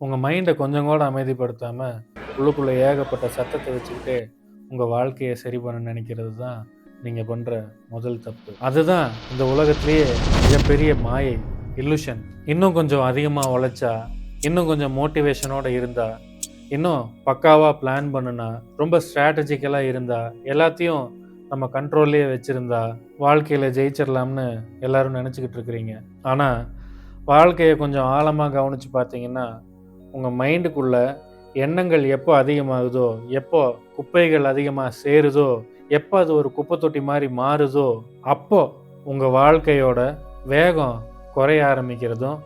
உங்கள் மைண்டை கொஞ்சம் கூட அமைதிப்படுத்தாமல் உள்ளுக்குள்ளே ஏகப்பட்ட சத்தத்தை வச்சுக்கிட்டு உங்கள் வாழ்க்கையை சரி பண்ண நினைக்கிறது தான் நீங்கள் பண்ணுற முதல் தப்பு. அதுதான் இந்த உலகத்திலேயே மிகப்பெரிய மாயை, இல்லுஷன். இன்னும் கொஞ்சம் அதிகமாக உழைச்சா, இன்னும் கொஞ்சம் மோட்டிவேஷனோடு இருந்தால், இன்னும் பக்காவாக பிளான் பண்ணுனா, ரொம்ப ஸ்ட்ராட்டஜிக்கலாக இருந்தால், எல்லாத்தையும் நம்ம கண்ட்ரோல்லையே வச்சுருந்தா வாழ்க்கையில் ஜெயிச்சிடலாம்னு எல்லோரும் நினச்சிக்கிட்டு இருக்கிறீங்க. ஆனால் வாழ்க்கையை கொஞ்சம் ஆழமாக கவனித்து பார்த்தீங்கன்னா, உங்கள் மைண்டுக்குள்ளே எண்ணங்கள் எப்போ அதிகமாகுதோ, எப்போ குப்பைகள் அதிகமாக சேருதோ, எப்போ அது ஒரு குப்பை தொட்டி மாதிரி மாறுதோ, அப்போ உங்கள் வாழ்க்கையோட வேகம் குறைய ஆரம்பிக்கிறதும்,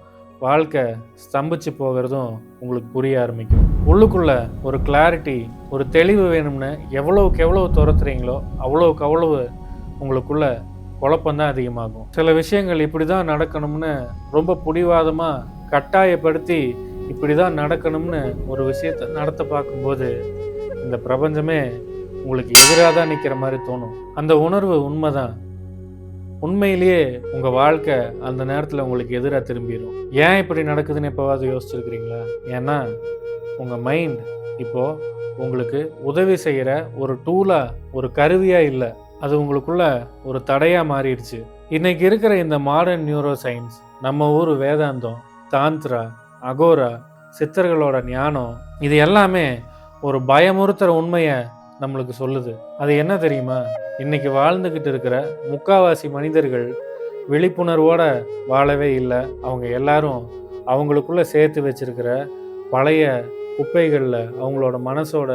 வாழ்க்கை ஸ்தம்பிச்சு போகிறதும் உங்களுக்கு புரிய ஆரம்பிக்கும். உள்ளுக்குள்ள ஒரு கிளாரிட்டி, ஒரு தெளிவு வேணும்னு எவ்வளவுக்கு எவ்வளவு துரத்துறீங்களோ அவ்வளவுக்கு அவ்வளவு உங்களுக்குள்ள குழப்பம்தான் அதிகமாகும். சில விஷயங்கள் இப்படி தான் நடக்கணும்னு ரொம்ப பிடிவாதமாக கட்டாயப்படுத்தி இப்படி தான் நடக்கணும்னு ஒரு விஷயத்தை நடத்த பார்க்கும்போது இந்த பிரபஞ்சமே உங்களுக்கு எதிராக தான் நிற்கிற மாதிரி தோணும். அந்த உணர்வு உண்மைதான். உண்மையிலேயே உங்கள் வாழ்க்கை அந்த நேரத்தில் உங்களுக்கு எதிராக திரும்பிடும். ஏன் இப்படி நடக்குதுன்னு எப்போவாவது யோசிச்சிருக்கிறீங்களா? ஏன்னா உங்கள் மைண்ட் இப்போது உங்களுக்கு உதவி செய்கிற ஒரு டூலாக, ஒரு கருவியாக இல்லை, அது உங்களுக்குள்ள ஒரு தடையாக மாறிடுச்சு. இன்னைக்கு இருக்கிற இந்த மாடர்ன் நியூரோ சயின்ஸ், நம்ம ஊர் வேதாந்தம், தாந்திரா, அகோரா, சித்தர்களோட ஞானம், இது எல்லாமே ஒரு பயமுறுத்துகிற உண்மையை நம்மளுக்கு சொல்லுது. அது என்ன தெரியுமா? இன்னைக்கு வாழ்ந்துக்கிட்டு இருக்கிற முக்காவாசி மனிதர்கள் விழிப்புணர்வோடு வாழவே இல்லை. அவங்க எல்லாரும் அவங்களுக்குள்ள சேர்த்து வச்சிருக்கிற பழைய குப்பைகளில், அவங்களோட மனசோட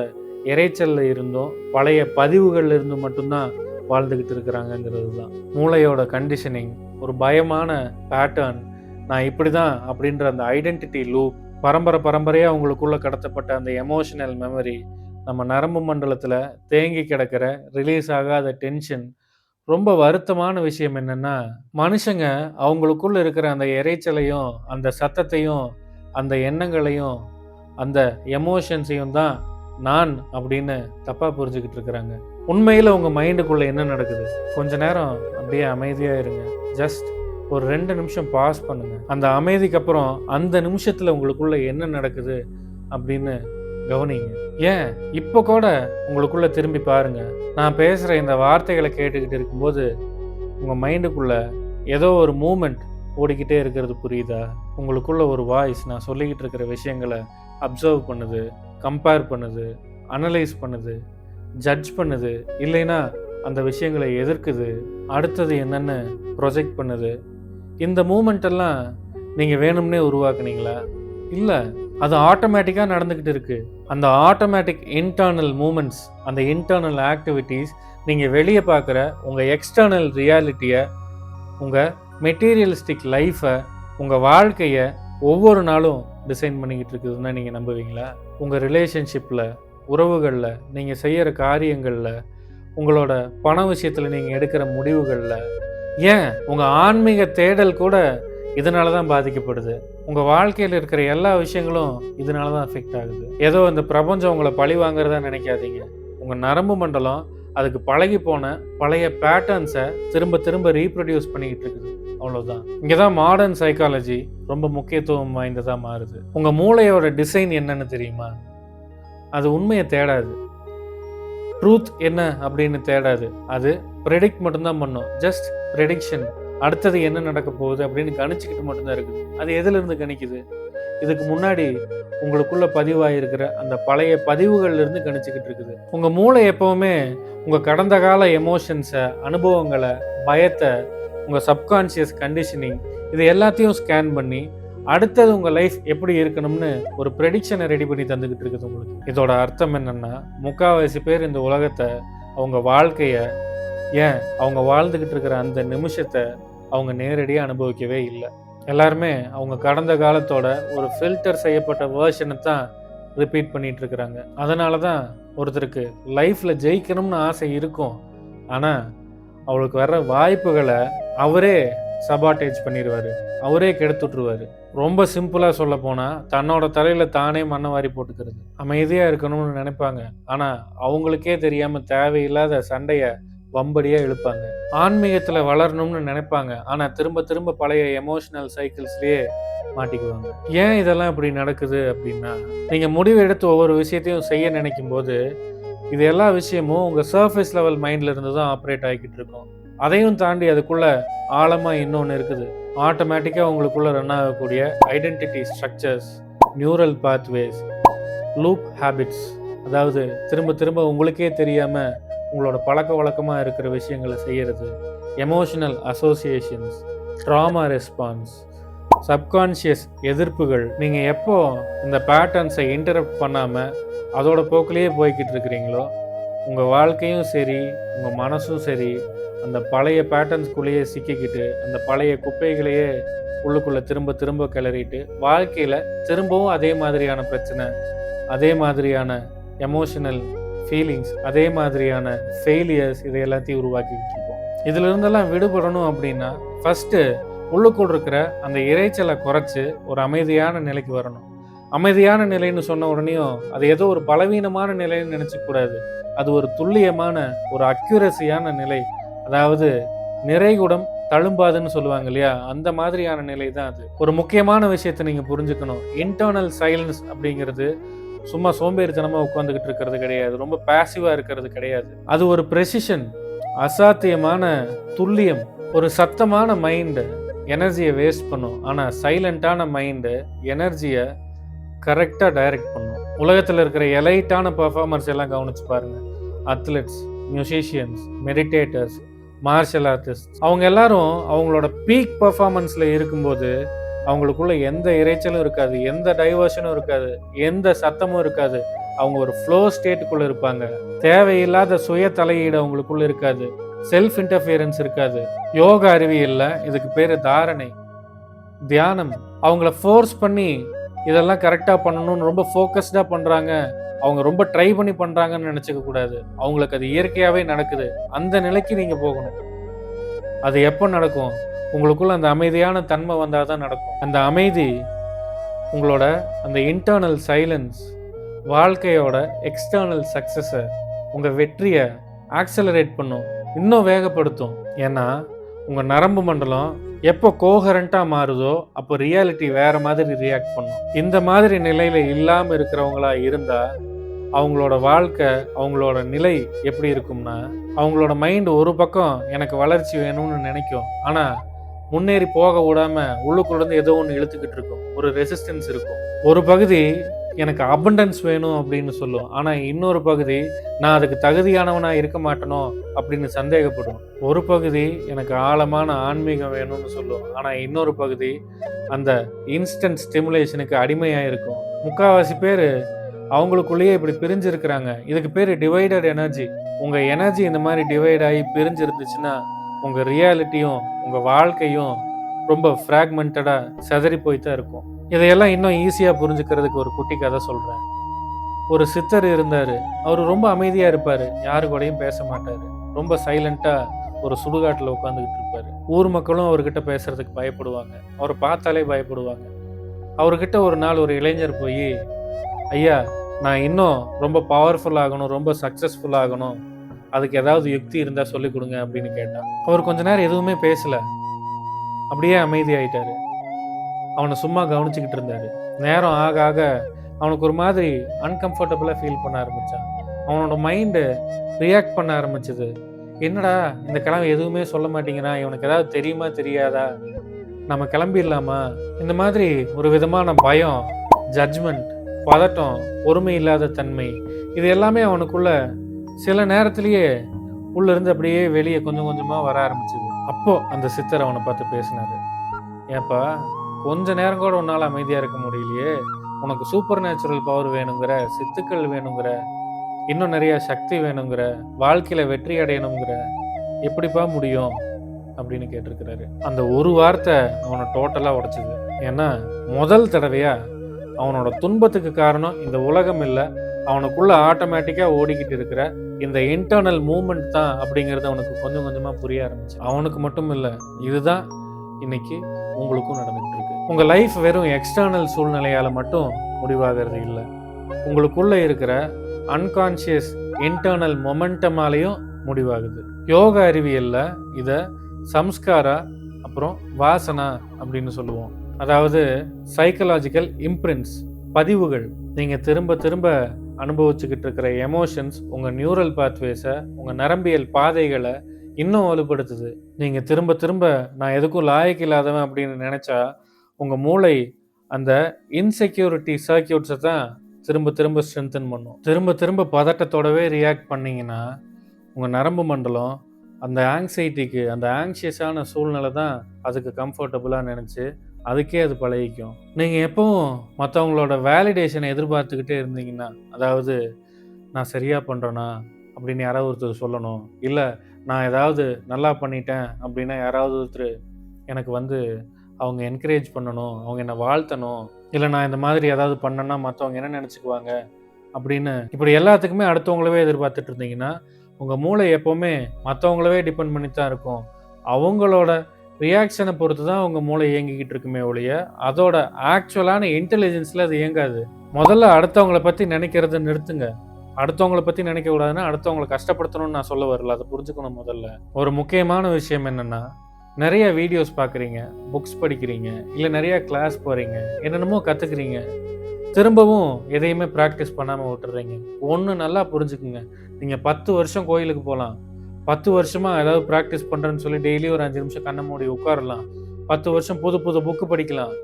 இறைச்சலில் இருந்தும், பழைய பதிவுகளில் இருந்தும் மட்டும்தான் வாழ்ந்துக்கிட்டு இருக்கிறாங்கங்கிறது தான். மூளையோட கண்டிஷனிங், ஒரு பயமான பேட்டர்ன், நான் இப்படி தான் அப்படின்ற அந்த ஐடென்டிட்டி லூப், பரம்பரையாக அவங்களுக்குள்ளே கடத்தப்பட்ட அந்த எமோஷனல் மெமரி, நம்ம நரம்பு மண்டலத்தில் தேங்கி கிடக்கிற ரிலீஸ் ஆகாத டென்ஷன். ரொம்ப வருத்தமான விஷயம் என்னென்னா, மனுஷங்க அவங்களுக்குள்ள இருக்கிற அந்த இறைச்சலையும், அந்த சத்தத்தையும், அந்த எண்ணங்களையும், அந்த எமோஷன்ஸையும் தான் நான் அப்படின்னு தப்பாக புரிஞ்சுக்கிட்டு இருக்கிறாங்க. உண்மையில் உங்கள் மைண்டுக்குள்ளே என்ன நடக்குது? கொஞ்ச நேரம் அப்படியே அமைதியாக இருங்க. ஜஸ்ட் ஒரு 2 நிமிஷம் பாஸ் பண்ணுங்கள். அந்த அமைதிக்கு அப்புறம் அந்த நிமிஷத்தில் உங்களுக்குள்ளே என்ன நடக்குது அப்படின்னு கவனிங்க. ஏன் இப்போ கூட உங்களுக்குள்ளே திரும்பி பாருங்கள். நான் பேசுகிற இந்த வார்த்தைகளை கேட்டுக்கிட்டு இருக்கும்போது உங்கள் மைண்டுக்குள்ளே ஏதோ ஒரு மூமெண்ட் ஓடிக்கிட்டே இருக்கிறது புரியுதா? உங்களுக்குள்ள ஒரு வாய்ஸ் நான் சொல்லிக்கிட்டு இருக்கிற விஷயங்களை அப்சர்வ் பண்ணுது, கம்பேர் பண்ணுது, அனலைஸ் பண்ணுது, ஜட்ஜ் பண்ணுது, இல்லைன்னா அந்த விஷயங்களை எதிர்க்குது, அடுத்தது என்னன்னு ப்ரொஜெக்ட் பண்ணுது. இந்த மூமெண்ட் எல்லாம் நீங்கள் வேணும்னே உருவாக்குனீங்களா? இல்லை, அது ஆட்டோமேட்டிக்காக நடந்துக்கிட்டு இருக்குது. அந்த ஆட்டோமேட்டிக் இன்டர்னல் மூமெண்ட்ஸ், அந்த இன்டர்னல் ஆக்டிவிட்டீஸ் நீங்கள் வெளியே பார்க்குற உங்கள் எக்ஸ்டர்னல் ரியாலிட்டியை, உங்கள் மெட்டீரியலிஸ்டிக் லைஃப்பை, உங்கள் வாழ்க்கையை ஒவ்வொரு நாளும் டிசைன் பண்ணிக்கிட்டு இருக்குதுன்னா நீங்கள் நம்புவீங்களா? உங்கள் ரிலேஷன்ஷிப்பில், உறவுகளில், நீங்கள் செய்கிற காரியங்களில், உங்களோட பண விஷயத்தில் நீங்கள் எடுக்கிற முடிவுகளில், ஏன் உங்கள் ஆன்மீக தேடல் கூட இதனால தான் பாதிக்கப்படுது. உங்கள் வாழ்க்கையில் இருக்கிற எல்லா விஷயங்களும் இதனால தான் அஃபெக்ட் ஆகுது. ஏதோ இந்த பிரபஞ்சம் உங்களை பழி வாங்குறதா நினைக்காதீங்க. உங்கள் நரம்பு மண்டலம் அதுக்கு பழகி போன பழைய பேட்டர்ன்ஸை திரும்ப திரும்ப ரீப்ரொடியூஸ் பண்ணிக்கிட்டு இருக்குது. அவ்வளோதான். இங்கே தான் மாடர்ன் சைக்காலஜி ரொம்ப முக்கியத்துவம் வாய்ந்ததாக மாறுது. உங்கள் மூளையோட டிசைன் என்னன்னு தெரியுமா? அது உண்மையை தேடாது, ட்ரூத் என்ன அப்படின்னு தேடாது. அது ப்ரெடிக்ட் மட்டும்தான் பண்ணும். ஜஸ்ட் ப்ரெடிக்ஷன், அடுத்தது என்ன நடக்க போகுது அப்படின்னு கணிச்சிக்கிட்டு மட்டும்தான் இருக்குது. அது எதிலிருந்து கணிக்குது? இதுக்கு முன்னாடி உங்களுக்குள்ள பதிவாயிருக்கிற அந்த பழைய பதிவுகள்லேருந்து கணிச்சிக்கிட்டு இருக்குது. உங்கள் மூளை எப்போவுமே உங்கள் கடந்த கால எமோஷன்ஸை, அனுபவங்களை, பயத்தை, உங்கள் சப்கான்ஷியஸ் கண்டிஷனிங், இது எல்லாத்தையும் ஸ்கேன் பண்ணி அடுத்தது உங்கள் லைஃப் எப்படி இருக்கணும்னு ஒரு ப்ரெடிக்ஷனை ரெடி பண்ணி தந்துக்கிட்டு இருக்குது உங்களுக்கு. இதோட அர்த்தம் என்னென்னா, முக்கால்வாசி பேர் இந்த உலகத்தை, அவங்க வாழ்க்கையை, ஏன் அவங்க வாழ்ந்துக்கிட்டு இருக்கிற அந்த நிமிஷத்தை அவங்க நேரடியாக அனுபவிக்கவே இல்லை. எல்லாருமே அவங்க கடந்த காலத்தோட ஒரு ஃபில்டர் செய்யப்பட்ட வேர்ஷனை தான் ரிப்பீட் பண்ணிகிட்டு இருக்கிறாங்க. அதனால தான் ஒருத்தருக்கு லைஃப்பில் ஜெயிக்கணும்னு ஆசை இருக்கும், ஆனால் அவளுக்கு வர்ற வாய்ப்புகளை அவரே சபாட்டேஜ் பண்ணிடுவார், அவரே கெடுத்துட்ருவார். ரொம்ப சிம்பிளாக சொல்ல போனால், தன்னோட தலையில் தானே மண்ணை வாரி போட்டுக்கிறது. அமைதியாக இருக்கணும்னு நினைப்பாங்க, ஆனால் அவங்களுக்கே தெரியாமல் தேவையில்லாத சண்டையை வம்படியா இழுப்பாங்க. ஆன்மீகத்துல வளரணும்னு நினைப்பாங்க. ஆனா திரும்ப திரும்ப பழைய எமோஷனல் சைக்கிள்ஸ்லயே மாட்டிக்குவாங்க. ஏன் இதெல்லாம் இப்படி நடக்குது அப்படின்னா, நீங்க முடிவு எடுத்து ஒவ்வொரு விஷயத்தையும் செய்ய நினைக்கும் போது இது எல்லா விஷயமும் உங்க சர்ஃபேஸ் லெவல் மைண்ட்ல இருந்து தான் ஆப்ரேட் ஆகிக்கிட்டு இருக்கும். அதையும் தாண்டி அதுக்குள்ள ஆழமா இன்னொன்னு இருக்குது. ஆட்டோமேட்டிக்கா உங்களுக்குள்ள ரன் ஆகக்கூடிய identity structures, neural pathways, loop habits, அதாவது திரும்ப திரும்ப உங்களுக்கே தெரியாம உங்களோட பழக்க வழக்கமா இருக்கிற விஷயங்களை செய்யறது, emotional associations, drama response, subconscious எதிர்ப்புகள். நீங்க எப்போ இந்த பேட்டர்ன்ஸை இன்டரப்ட் பண்ணாம அதோட போக்கிலேயே போய்கிட்டு இருக்கிறீங்களோ, உங்க வாழ்க்கையும் சரி, உங்க மனசும் சரி, அந்த பழைய பேட்டர்ன்ஸ்குள்ளேயே சிக்கிக்கிட்டு அந்த பழைய குப்பைகளையே உள்ளுக்குள்ள திரும்ப திரும்ப கிளறிட்டு வாழ்க்கையில திரும்பவும் அதே மாதிரியான பிரச்சனை, அதே மாதிரியான எமோஷனல் ஃபீலிங்ஸ், அதே மாதிரியான ஃபெயிலியர்ஸ், இதை எல்லாத்தையும் உருவாக்கிக்கிட்டு இருக்கோம். இதுல இருந்தெல்லாம் விடுபடணும் அப்படின்னா ஃபர்ஸ்ட் உள்ளுக்குள் இருக்கிற அந்த இரைச்சலை குறைச்சு ஒரு அமைதியான நிலைக்கு வரணும். அமைதியான நிலைன்னு சொன்ன உடனேயும் அது ஏதோ ஒரு பலவீனமான நிலைன்னு நினைச்சுக்க கூடாது. அது ஒரு துல்லியமான, ஒரு அக்யூரசியான நிலை. அதாவது நிறைகுடம் தழும்பாதுன்னு சொல்லுவாங்க இல்லையா, அந்த மாதிரியான நிலை தான் அது. ஒரு முக்கியமான விஷயத்தை நீங்க புரிஞ்சுக்கணும். இன்டர்னல் சைலன்ஸ் அப்படிங்கிறது சும்மா சோம்பேறித்தனமா உட்காந்துக்கிட்டு இருக்கிறது கிடையாது, ரொம்ப பேசிவா இருக்கிறது கிடையாது. அது ஒரு ப்ரெசிஷன், அசாத்தியமான துல்லியம். ஒரு சத்தமான மைண்டு எனர்ஜியை வேஸ்ட் பண்ணும், ஆனால் சைலண்டான மைண்டு எனர்ஜியை கரெக்டாக டைரக்ட் பண்ணும். உலகத்தில் இருக்கிற எலைட்டான பர்ஃபார்மர்ஸ் எல்லாம் கவனிச்சு பாருங்க. Athletes, musicians, meditators, martial artist, அவங்க எல்லாரும் அவங்களோட பீக் பர்ஃபார்மன்ஸில் இருக்கும்போது அவங்களுக்குள்ள எந்த இரைச்சலும் இருக்காது, எந்த டைவர்ஷனும் இருக்காது, எந்த சத்தமும் இருக்காது. அவங்க ஒரு ஃப்ளோ ஸ்டேட்டுக்குள்ள இருப்பாங்க. தேவையில்லாத சுய தலையீடு அவங்களுக்குள்ள இருக்காது, செல்ஃப் இன்டர்ஃபியரன்ஸ் இருக்காது. யோகா அறிவியல்ல இதுக்கு பேரு தாரணை, தியானம். அவங்கள ஃபோர்ஸ் பண்ணி இதெல்லாம் கரெக்டாக பண்ணணும்னு ரொம்ப ஃபோக்கஸ்டாக பண்ணுறாங்க, அவங்க ரொம்ப ட்ரை பண்ணி பண்ணுறாங்கன்னு நினச்சிக்க கூடாது. அவங்களுக்கு அது இயற்கையாகவே நடக்குது. அந்த நிலைக்கு நீங்கள் போகணும். அது எப்போ நடக்கும்? உங்களுக்குள்ள அந்த அமைதியான தன்மை வந்தால் தான் நடக்கும். அந்த அமைதி உங்களோட அந்த இன்டர்னல் சைலன்ஸ் வாழ்க்கையோட எக்ஸ்டர்னல் சக்ஸஸை, உங்கள் வெற்றியை ஆக்சலரேட் பண்ணும், இன்னும் வேகப்படுத்தும். ஏன்னா உங்கள் நரம்பு மண்டலம் எப்போ கோஹரண்ட்டாக மாறுதோ அப்போ ரியாலிட்டி வேற மாதிரி ரியாக்ட் பண்ணும். இந்த மாதிரி நிலையில இல்லாமல் இருக்கிறவங்களா இருந்தால் அவங்களோட வாழ்க்கை, அவங்களோட நிலை எப்படி இருக்கும்னா, அவங்களோட மைண்ட் ஒரு பக்கம் எனக்கு வளர்ச்சி வேணும்னு நினைக்கும், ஆனால் முன்னேறி போக விடாம உள்ளுக்குள்ளேருந்து ஏதோ ஒன்று இழுத்துக்கிட்டு இருக்கும், ஒரு ரெசிஸ்டன்ஸ் இருக்கும். ஒரு பகுதி எனக்கு அபண்டன்ஸ் வேணும் அப்படின்னு சொல்லும், ஆனால் இன்னொரு பகுதி நான் அதுக்கு தகுதியானவனா இருக்க மாட்டேனோ அப்படின்னு சந்தேகப்படும். ஒரு பகுதி எனக்கு ஆழமான ஆன்மீகம் வேணும்னு சொல்லும், ஆனால் இன்னொரு பகுதி அந்த இன்ஸ்டன்ட் ஸ்டிமுலேஷனுக்கு அடிமையாக இருக்கும். முக்கால்வாசி பேர் அவங்களுக்குள்ளேயே இப்படி பிரிஞ்சு இருக்கிறாங்க. இதுக்கு பேர் டிவைடட் எனர்ஜி. உங்கள் எனர்ஜி இந்த மாதிரி டிவைட் ஆகி பிரிஞ்சு இருந்துச்சுன்னா உங்கள் ரியாலிட்டியும் உங்கள் வாழ்க்கையும் ரொம்ப ஃப்ராக்மெண்டடாக சிதறி போய் தான் இருக்கும். இதையெல்லாம் இன்னும் ஈஸியாக புரிஞ்சுக்கிறதுக்கு ஒரு குட்டி கதை சொல்கிறேன். ஒரு சித்தர் இருந்தார். அவர் ரொம்ப அமைதியாக இருப்பார், யாரு கூடயும் பேச மாட்டார், ரொம்ப சைலண்ட்டாக ஒரு சுடுகாட்டில் உட்காந்துக்கிட்டு இருப்பார். ஊர் மக்களும் அவர்கிட்ட பேசுறதுக்கு பயப்படுவாங்க, அவரை பார்த்தாலே பயப்படுவாங்க. அவர்கிட்ட ஒரு நாள் ஒரு இளைஞர் போய், ஐயா நான் இன்னும் ரொம்ப பவர்ஃபுல் ஆகணும், ரொம்ப சக்ஸஸ்ஃபுல் ஆகணும், அதுக்கு ஏதாவது யுக்தி இருந்தால் சொல்லிக் கொடுங்க அப்படின்னு கேட்டான். அவர் கொஞ்ச நேரம் எதுவுமே பேசலை, அப்படியே அமைதியாயிட்டாரு. அவனை சும்மா கவனிச்சுக்கிட்டு இருந்தாரு. நேரம் ஆக ஆக அவனுக்கு ஒரு மாதிரி அன்கம்ஃபர்டபுளாக ஃபீல் பண்ண ஆரம்பித்தான். அவனோட மைண்டு ரியாக்ட் பண்ண ஆரம்பிச்சது. என்னடா இந்த கிளம்பி எதுவுமே சொல்ல மாட்டேங்கிறான், இவனுக்கு ஏதாவது தெரியுமா தெரியாதா, நம்ம கிளம்பிடலாமா? இந்த மாதிரி ஒரு விதமான பயம், ஜட்ஜ்மெண்ட், பதட்டம், பொறுமை இல்லாத தன்மை, இது எல்லாமே அவனுக்குள்ள சில நேரத்திலேயே உள்ளிருந்து அப்படியே வெளியே கொஞ்சம் கொஞ்சமாக வர ஆரம்பிச்சது. அப்போ அந்த சித்தர் அவனை பார்த்து பேசினாரு. ஏப்பா, கொஞ்ச நேரம் கூட உன்னால் அமைதியாக இருக்க முடியலையே, உனக்கு சூப்பர் நேச்சுரல் பவர் வேணுங்கிற, சித்துக்கள் வேணுங்கிற, இன்னும் நிறைய சக்தி வேணுங்கிற, வாழ்க்கையில் வெற்றி அடையணுங்கிற, எப்படிப்பா முடியும் அப்படின்னு கேட்டிருக்கிறாரு. அந்த ஒரு வார்த்தை அவனை டோட்டலாக உடைச்சிது. ஏன்னா முதல் தடவையாக அவனோட துன்பத்துக்கு காரணம் இந்த உலகம் இல்லை, அவனுக்குள்ள ஆட்டோமேட்டிக்காக ஓடிக்கிட்டு இருக்கிற இந்த இன்டர்னல் மூமெண்ட் தான் அப்படிங்கிறது அவனுக்கு கொஞ்சம் கொஞ்சமாக புரிய ஆரம்பிச்சு. அவனுக்கு மட்டும் இல்லை, இதுதான் இன்னைக்கு உங்களுக்கும் நடந்துகிட்டு இருக்கு. உங்கள் லைஃப் வெறும் எக்ஸ்டர்னல் சூழ்நிலையால் மட்டும் முடிவாகிறது இல்லை, உங்களுக்குள்ள இருக்கிற அன்கான்ஷியஸ் இன்டர்னல் மொமெண்டமாலையும் முடிவாகுது. யோக அறிவியல்ல இதை சம்ஸ்காரா அப்புறம் வாசனா அப்படின்னு சொல்லுவோம். அதாவது சைக்கலாஜிக்கல் இம்ப்ரிண்ட்ஸ், பதிவுகள். நீங்கள் திரும்ப திரும்ப அனுபவிச்சுக்கிட்டு இருக்கிற எமோஷன்ஸ் உங்கள் நியூரல் பாத்வேஸை, உங்கள் நரம்பியல் பாதைகளை இன்னும் வலுப்படுத்துது. நீங்கள் திரும்ப திரும்ப நான் எதுக்கும் லாயக்கு இல்லாதவன் அப்படின்னு நினச்சா உங்கள் மூளை அந்த இன்செக்யூரிட்டி சர்க்கியூட்ஸை தான் திரும்ப திரும்ப ஸ்ட்ரென்தன் பண்ணும். திரும்ப திரும்ப பதட்டத்தோடவே ரியாக்ட் பண்ணிங்கன்னா உங்கள் நரம்பு மண்டலம் அந்த ஆங்ஸைட்டிக்கு, அந்த ஆங்ஷியஸான சூழ்நிலை தான் அதுக்கு கம்ஃபர்டபுளாக நினச்சி அதுக்கே அது பழகிக்கும். நீங்கள் எப்பவும் மற்றவங்களோட வேலிடேஷனை எதிர்பார்த்துக்கிட்டே இருந்தீங்கன்னா, அதாவது நான் சரியாக பண்ணுறேனா அப்படின்னு யாராவது ஒருத்தர் சொல்லணும், இல்லை நான் ஏதாவது நல்லா பண்ணிட்டேன் அப்படின்னா யாராவது ஒருத்தர் எனக்கு அவங்க என்கரேஜ் பண்ணணும், அவங்க என்னை வாழ்த்தணும், இல்லை நான் இந்த மாதிரி ஏதாவது பண்ணேன்னா மற்றவங்க என்ன நினச்சிக்குவாங்க அப்படின்னு இப்படி எல்லாத்துக்குமே அடுத்தவங்களவே எதிர்பார்த்துட்டு இருந்தீங்கன்னா உங்கள் மூளை எப்போவுமே மற்றவங்களவே டிபெண்ட் பண்ணி தான் இருக்கும். அவங்களோட ரியாக்ஷனை பொறுத்து தான் உங்கள் மூளை இயங்கிக்கிட்டு இருக்குமே ஒழிய அதோட ஆக்சுவலான இன்டெலிஜென்ஸில் அது இயங்காது. முதல்ல அடுத்தவங்களை பற்றி நினைக்கிறத நிறுத்துங்க. அடுத்தவங்களை பற்றி நினைக்கக்கூடாதுன்னா அடுத்தவங்களை கஷ்டப்படுத்தணும்னு நான் சொல்ல வரல, அதை புரிஞ்சுக்கணும். முதல்ல ஒரு முக்கியமான விஷயம் என்னென்னா, நிறைய வீடியோஸ் பார்க்குறீங்க, புக்ஸ் படிக்கிறீங்க, இல்லை நிறைய கிளாஸ் போகிறீங்க, என்னென்னமோ கற்றுக்குறீங்க, திரும்பவும் எதையுமே ப்ராக்டிஸ் பண்ணாமல் விட்டுறீங்க. ஒன்று நல்லா புரிஞ்சுக்குங்க, நீங்கள் 10 வருஷம் கோயிலுக்கு போகலாம், 10 வருஷமாக ஏதாவது ப்ராக்டிஸ் பண்ணுறேன்னு சொல்லி டெய்லி ஒரு 5 நிமிஷம் கண்ணை மூடி உட்காரலாம், 10 வருஷம் புது புது புக்கு படிக்கலாம்,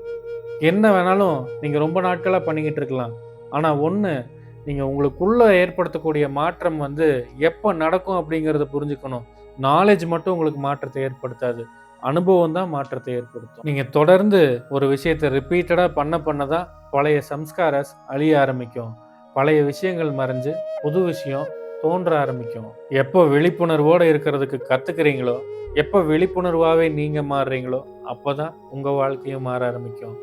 என்ன வேணாலும் நீங்கள் ரொம்ப நாட்களாக பண்ணிக்கிட்டு இருக்கலாம். ஆனால் ஒன்று, நீங்கள் உங்களுக்குள்ளே ஏற்படுத்தக்கூடிய மாற்றம் எப்போ நடக்கும் அப்படிங்கிறத புரிஞ்சுக்கணும். நாலேஜ் மட்டும் உங்களுக்கு மாற்றத்தை ஏற்படுத்தாது, அனுபவம் தான் மாற்றத்தை ஏற்படுத்தும். நீங்கள் தொடர்ந்து ஒரு விஷயத்தை ரிப்பீட்டடாக பண்ண தான் பழைய சம்ஸ்காரஸ் அழிய ஆரம்பிக்கும், பழைய விஷயங்கள் மறைஞ்சு புது விஷயம் தோன்ற ஆரம்பிக்கும். எப்போ விழிப்புணர்வோடு இருக்கிறதுக்கு கற்றுக்கிறீங்களோ, எப்போ விழிப்புணர்வாகவே நீங்கள் மாறுறீங்களோ அப்போ தான் உங்கள் வாழ்க்கையும் மாற ஆரம்பிக்கும்.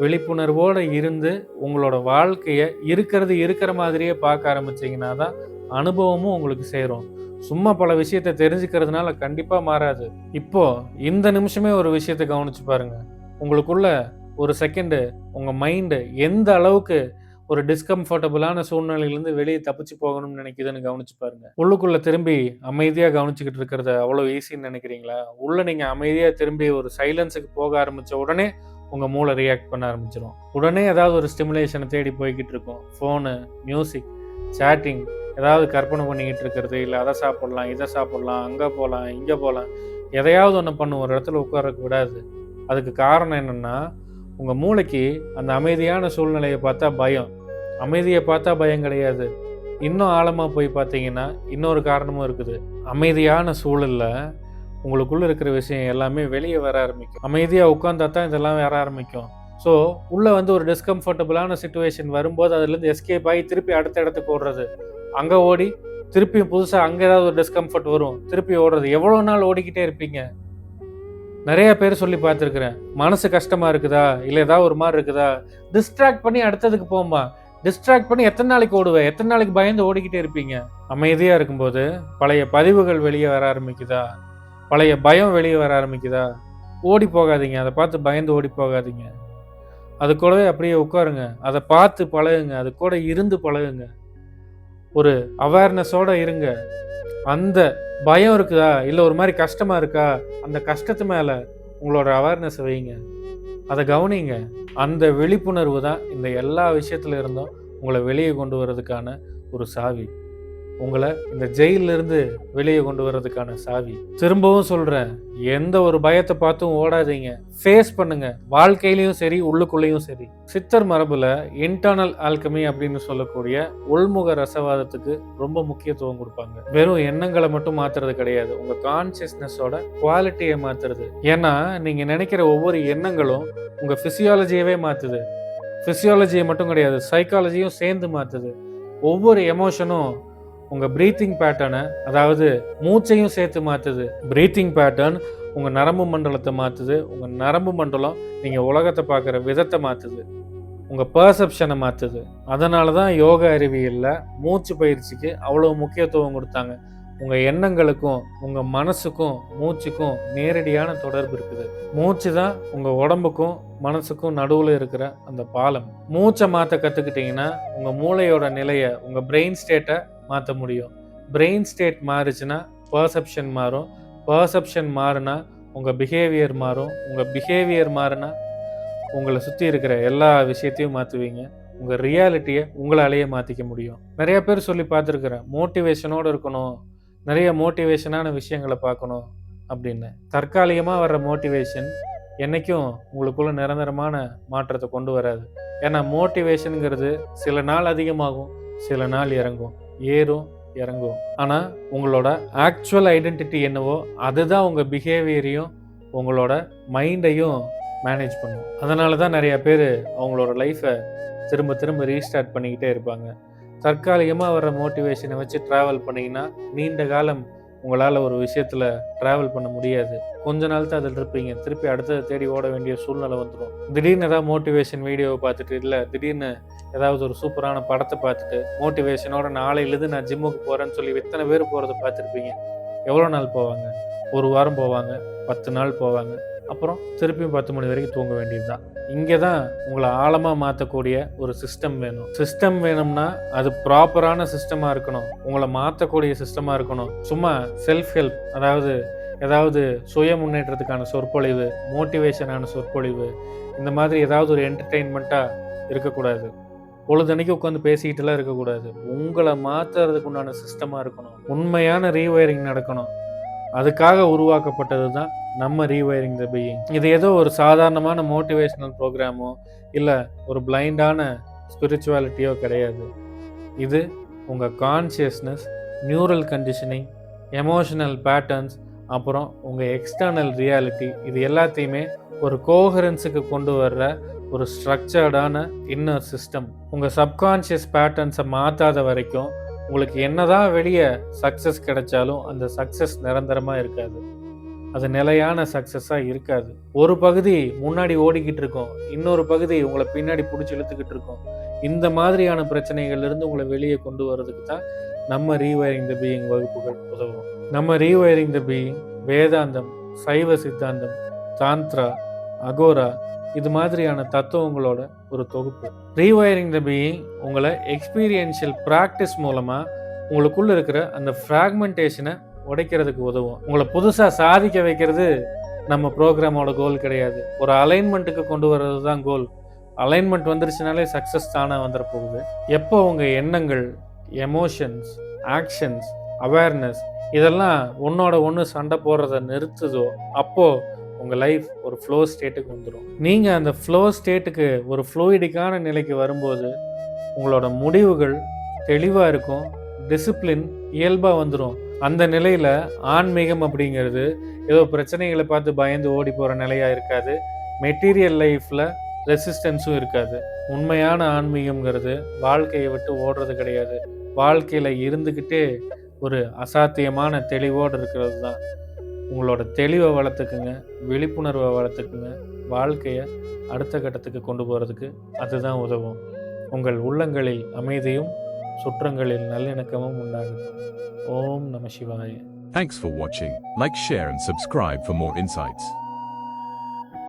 விழிப்புணர்வோடு இருந்து உங்களோட வாழ்க்கையை இருக்கிற மாதிரியே பார்க்க ஆரம்பிச்சிங்கன்னா தான் அனுபவமும் உங்களுக்கு சேரும். சும்மா பல விஷயத்தை தெரிஞ்சுக்கிறதுனால கண்டிப்பாக மாறாது. இப்போ இந்த நிமிஷமே ஒரு விஷயத்தை கவனிச்சு பாருங்க. உங்களுக்குள்ள ஒரு செகண்டு உங்கள் மைண்டு எந்த அளவுக்கு ஒரு டிஸ்கம்ஃபர்டபுளான சூழ்நிலையிலேருந்து வெளியே தப்பிச்சு போகணும்னு நினைக்குதுன்னு கவனிச்சு பாருங்க. உள்ளுக்குள்ளே திரும்பி அமைதியாக கவனிச்சுக்கிட்டு இருக்கிறத அவ்வளோ ஈஸின்னு நினைக்கிறீங்களா? உள்ளே நீங்கள் அமைதியாக திரும்பி ஒரு சைலன்ஸுக்கு போக ஆரம்பித்த உடனே உங்கள் மூளை ரியாக்ட் பண்ண ஆரம்பிச்சிடும். உடனே ஏதாவது ஒரு ஸ்டிமுலேஷனை தேடி போய்கிட்டு இருக்கும். ஃபோனு, மியூசிக், சேட்டிங், ஏதாவது கற்பனை பண்ணிக்கிட்டு இருக்கிறது, இல்லை அதை சாப்பிட்லாம், இதை சாப்பிட்லாம், அங்கே போகலாம், இங்கே போகலாம், எதையாவது ஒன்று பண்ணும், ஒரு இடத்துல உட்காரக்கு விடாது. அதுக்கு காரணம் என்னென்னா, உங்கள் மூளைக்கு அந்த அமைதியான சூழ்நிலையை பார்த்தா பயம், அமைதியை பார்த்தா பயம் கிடையாது. இன்னும் ஆழமாக போய் பார்த்தீங்கன்னா இன்னொரு காரணமும் இருக்குது. அமைதியான சூழலில் உங்களுக்குள்ளே இருக்கிற விஷயம் எல்லாமே வெளியே வர ஆரம்பிக்கும். அமைதியாக உட்காந்தா தான் இதெல்லாம் வர ஆரம்பிக்கும். ஸோ உள்ளே ஒரு டிஸ்கம்ஃபர்டபுளான சிச்சுவேஷன் வரும்போது அதுலேருந்து எஸ்கேப் ஆகி திருப்பி அடுத்த இடத்துக்கு ஓடுறது, அங்கே ஓடி திருப்பியும் புதுசாக அங்கே ஏதாவது ஒரு டிஸ்கம்ஃபர்ட் வரும், திருப்பி ஓடுறது. எவ்வளோ நாள் ஓடிக்கிட்டே இருப்பீங்க? நிறைய பேர் சொல்லி பார்த்துருக்குறேன். மனசு கஷ்டமாக இருக்குதா, இல்லை ஏதாவது ஒரு மாதிரி இருக்குதா, டிஸ்ட்ராக்ட் பண்ணி அடுத்ததுக்கு போமா. டிஸ்ட்ராக்ட் பண்ணி எத்தனை நாளைக்கு ஓடுவேன், எத்தனை நாளைக்கு பயந்து ஓடிக்கிட்டே இருப்பீங்க? அமைதியாக இருக்கும்போது பழைய பதிவுகள் வெளியே வர ஆரம்பிக்குதா, பழைய பயம் வெளியே வர ஆரம்பிக்குதா, ஓடி போகாதீங்க. அதை பார்த்து பயந்து ஓடி போகாதீங்க. அது கூடவே அப்படியே உட்காருங்க, அதை பார்த்து பழகுங்க, அது கூட இருந்து பழகுங்க, ஒரு அவேர்னஸோடு இருங்க. அந்த பயம் இருக்குதா, இல்லை ஒரு மாதிரி கஷ்டமாக இருக்கா, அந்த கஷ்டத்து மேலே உங்களோட அவேர்னஸை வைங்க, அதை கவனிங்க. அந்த விழிப்புணர்வு தான் இந்த எல்லா விஷயத்துல இருந்தும் உங்களை வெளியே கொண்டு வர்றதுக்கான ஒரு சாவி, உங்களை இந்த ஜெயிலிருந்து வெளியே கொண்டு வர்றதுக்கான சாவி. திரும்பவும் சொல்கிறேன், எந்த ஒரு பயத்தை பார்த்தும் ஓடாதீங்க, ஃபேஸ் பண்ணுங்க, வாழ்க்கையிலையும் சரி உள்ளுக்குள்ளேயும் சரி. சித்தர் மரபில் இன்டர்னல் ஆல்கமி அப்படின்னு சொல்லக்கூடிய உள்முக ரசவாதத்துக்கு ரொம்ப முக்கியத்துவம் கொடுப்பாங்க. வெறும் எண்ணங்களை மட்டும் மாற்றுறது கிடையாது, உங்கள் கான்சியஸ்னஸோட குவாலிட்டியை மாற்றுறது. ஏன்னா நீங்கள் நினைக்கிற ஒவ்வொரு எண்ணங்களும் உங்கள் ஃபிசியாலஜியவே மாற்றுது. ஃபிசியாலஜியை மட்டும் கிடையாது, சைக்காலஜியும் சேர்ந்து மாற்றுது. ஒவ்வொரு எமோஷனும் உங்கள் ப்ரீத்திங் பேட்டர்னை, அதாவது மூச்சையும் சேர்த்து மாற்றுது. ப்ரீத்திங் பேட்டர்ன் உங்கள் நரம்பு மண்டலத்தை மாற்றுது. உங்கள் நரம்பு மண்டலம் நீங்கள் உலகத்தை பார்க்குற விதத்தை மாற்றுது, உங்கள் பர்செப்ஷனை மாற்றுது. அதனால தான் யோக அறிவியலில் மூச்சு பயிற்சிக்கு அவ்வளோ முக்கியத்துவம் கொடுத்தாங்க. உங்கள் எண்ணங்களுக்கும் உங்கள் மனசுக்கும் மூச்சுக்கும் நேரடியான தொடர்பு இருக்குது. மூச்சு தான் உங்கள் உடம்புக்கும் மனசுக்கும் நடுவில் இருக்கிற அந்த பாலம். மூச்சை மாற்ற கற்றுக்கிட்டிங்கன்னா உங்கள் மூளையோட நிலையை, உங்கள் பிரெயின் ஸ்டேட்டை மாற்ற முடியும். பிரெயின் ஸ்டேட் மாறுச்சுன்னா பெர்செப்ஷன் மாறும். பெர்செப்ஷன் மாறுனா உங்கள் பிஹேவியர் மாறும். உங்கள் பிஹேவியர் மாறுனா உங்களை சுற்றி இருக்கிற எல்லா விஷயத்தையும் மாற்றுவீங்க. உங்கள் ரியாலிட்டியை உங்களாலேயே மாற்றிக்க முடியும். நிறைய பேர் சொல்லி பார்த்துருக்குறேன், மோட்டிவேஷனோடு இருக்கணும், நிறைய மோட்டிவேஷனான விஷயங்களை பார்க்கணும் அப்படின்னு. தற்காலிகமாக வர்ற மோட்டிவேஷன் என்றைக்கும் உங்களுக்குள்ள நிரந்தரமான மாற்றத்தை கொண்டு வராது. ஏன்னா மோட்டிவேஷனுங்கிறது சில நாள் அதிகமாகும், சில நாள் இறங்கும், ஏறும் இறங்கும். ஆனால் உங்களோட ஆக்சுவல் ஐடென்டிட்டி என்னவோ அதுதான் உங்கள் பிஹேவியரையும் உங்களோட மைண்டையும் மேனேஜ் பண்ணும். அதனால தான் நிறைய பேர் அவங்களோட லைஃப்பை திரும்ப திரும்ப ரீஸ்டார்ட் பண்ணிக்கிட்டே இருப்பாங்க. தற்காலிகமாக வர்ற மோட்டிவேஷனை வச்சு ட்ராவல் பண்ணிங்கன்னா நீண்ட காலம் உங்களால் ஒரு விஷயத்தில் ட்ராவல் பண்ண முடியாது. கொஞ்ச நாள் தான் அதில் இருப்பீங்க, திருப்பி அடுத்ததை தேடி ஓட வேண்டிய சூழ்நிலை வந்துடும். திடீர்னு ஏதாவது மோட்டிவேஷன் வீடியோவை பார்த்துட்டு, இல்லை திடீர்னு ஏதாவது ஒரு சூப்பரான படத்தை பார்த்துட்டு மோட்டிவேஷனோட நாளையிலேருந்து நான் ஜிம்முக்கு போகிறேன்னு சொல்லி எத்தனை பேர் போகிறத பார்த்துருப்பீங்க. எவ்வளோ நாள் போவாங்க? ஒரு வாரம் போவாங்க, 10 நாள் போவாங்க, அப்புறம் திருப்பியும் 10 மணி வரைக்கும் தூங்க வேண்டியது தான். இங்கே தான் உங்களை ஆழமாக மாற்றக்கூடிய ஒரு சிஸ்டம் வேணும். சிஸ்டம் வேணும்னா அது ப்ராப்பரான சிஸ்டமாக இருக்கணும், உங்களை மாற்றக்கூடிய சிஸ்டமாக இருக்கணும். சும்மா செல்ஃப் ஹெல்ப், ஏதாவது சுய முன்னேற்றத்துக்கான சொற்பொழிவு, மோட்டிவேஷனான சொற்பொழிவு, இந்த மாதிரி ஏதாவது ஒரு என்டர்டெயின்மெண்ட்டாக இருக்கக்கூடாது. பொழுதன்னைக்கு உட்காந்து பேசிக்கிட்டுலாம் இருக்கக்கூடாது. உங்களை மாற்றுறதுக்கு உண்டான சிஸ்டமாக இருக்கணும். உண்மையான ரீவயரிங் நடக்கணும். அதுக்காக உருவாக்கப்பட்டது தான் நம்ம ரீவயரிங் த பீயிங். இது ஏதோ ஒரு சாதாரணமான மோட்டிவேஷனல் ப்ரோக்ராமோ இல்லை ஒரு பிளைண்டான ஸ்பிரிச்சுவாலிட்டியோ கிடையாது. இது உங்கள் consciousness, neural conditioning, emotional patterns, அப்புறம் உங்கள் எக்ஸ்டர்னல் ரியாலிட்டி, இது எல்லாத்தையுமே ஒரு கோஹரன்ஸுக்கு கொண்டு வர்ற ஒரு ஸ்ட்ரக்சர்டான இன்னர் சிஸ்டம். உங்கள் சப்கான்ஷியஸ் பேட்டர்ன்ஸை மாற்றாத வரைக்கும் உங்களுக்கு என்னதான் வெளியே சக்ஸஸ் கிடைச்சாலும் அந்த சக்ஸஸ் நிரந்தரமாக இருக்காது, அது நிலையான சக்ஸஸாக இருக்காது. ஒரு பகுதி முன்னாடி ஓடிக்கிட்டு இருக்கும், இன்னொரு பகுதி உங்களை பின்னாடி பிடிச்சி இழுத்துக்கிட்டு இருக்கும். இந்த மாதிரியான பிரச்சனைகள்லேருந்து உங்களை வெளியே கொண்டு வர்றதுக்கு தான் நம்ம ரீவயரிங் த பீயிங் வகுப்புகள் உதவும். நம்ம ரீவயரிங் த பீயிங் வேதாந்தம், சைவ சித்தாந்தம், தாந்த்ரா, அகோரா, இது மாதிரியான தத்துவங்களோட ஒரு தொகுப்பு. ரீவயரிங் த பீயிங் உங்களை எக்ஸ்பீரியன்ஷியல் ப்ராக்டிஸ் மூலமாக உங்களுக்குள்ள இருக்கிற அந்த ஃப்ராக்மெண்டேஷனை உடைக்கிறதுக்கு உதவும். உங்களை புதுசாக சாதிக்க வைக்கிறது நம்ம ப்ரோக்ராமோட கோல் கிடையாது. ஒரு அலைன்மெண்ட்டுக்கு கொண்டு வர்றது தான் கோல். அலைன்மெண்ட் வந்துருச்சுனாலே சக்ஸஸ் தானாக வந்துட போகுது. எப்போ உங்கள் எண்ணங்கள், எமோஷன்ஸ், ஆக்ஷன்ஸ், அவேர்னஸ் இதெல்லாம் ஒன்னோட ஒன்று சண்டை போடுறத நிறுத்துதோ அப்போது உங்கள் லைஃப் ஒரு ஃப்ளோ ஸ்டேட்டுக்கு வந்துடும். நீங்கள் அந்த ஃப்ளோ ஸ்டேட்டுக்கு ஒரு ஃப்ளூயிடிக்கான நிலைக்கு வரும்போது உங்களோட முடிவுகள் தெளிவாக இருக்கும், டிசிப்ளின் இயல்பாக வந்துடும். அந்த நிலையில் ஆன்மீகம் அப்படிங்கிறது ஏதோ பிரச்சனைகளை பார்த்து பயந்து ஓடி போகிற நிலையாக இருக்காது. மெட்டீரியல் லைஃப்பில் ரெசிஸ்டன்ஸும் இருக்காது. உண்மையான ஆன்மீகம்ங்கிறது வாழ்க்கையை விட்டு ஓடுறது கிடையாது, வாழ்க்கையில் இருந்துக்கிட்டே ஒரு அசாத்தியமான தெளிவோடு இருக்கிறது தான். உங்களோட தெளிவை வளர்த்துக்குங்க, விழிப்புணர்வை வளர்த்துக்குங்க. வாழ்க்கையை அடுத்த கட்டத்துக்கு கொண்டு போகிறதுக்கு அதுதான் உதவும். உங்கள் உள்ளங்களில் அமைதியும் சுற்றங்களில் நல்லிணக்கமும் உண்டாகட்டும். ஓம் நம சிவாய. Thanks for watching. Like, share and subscribe for more insights.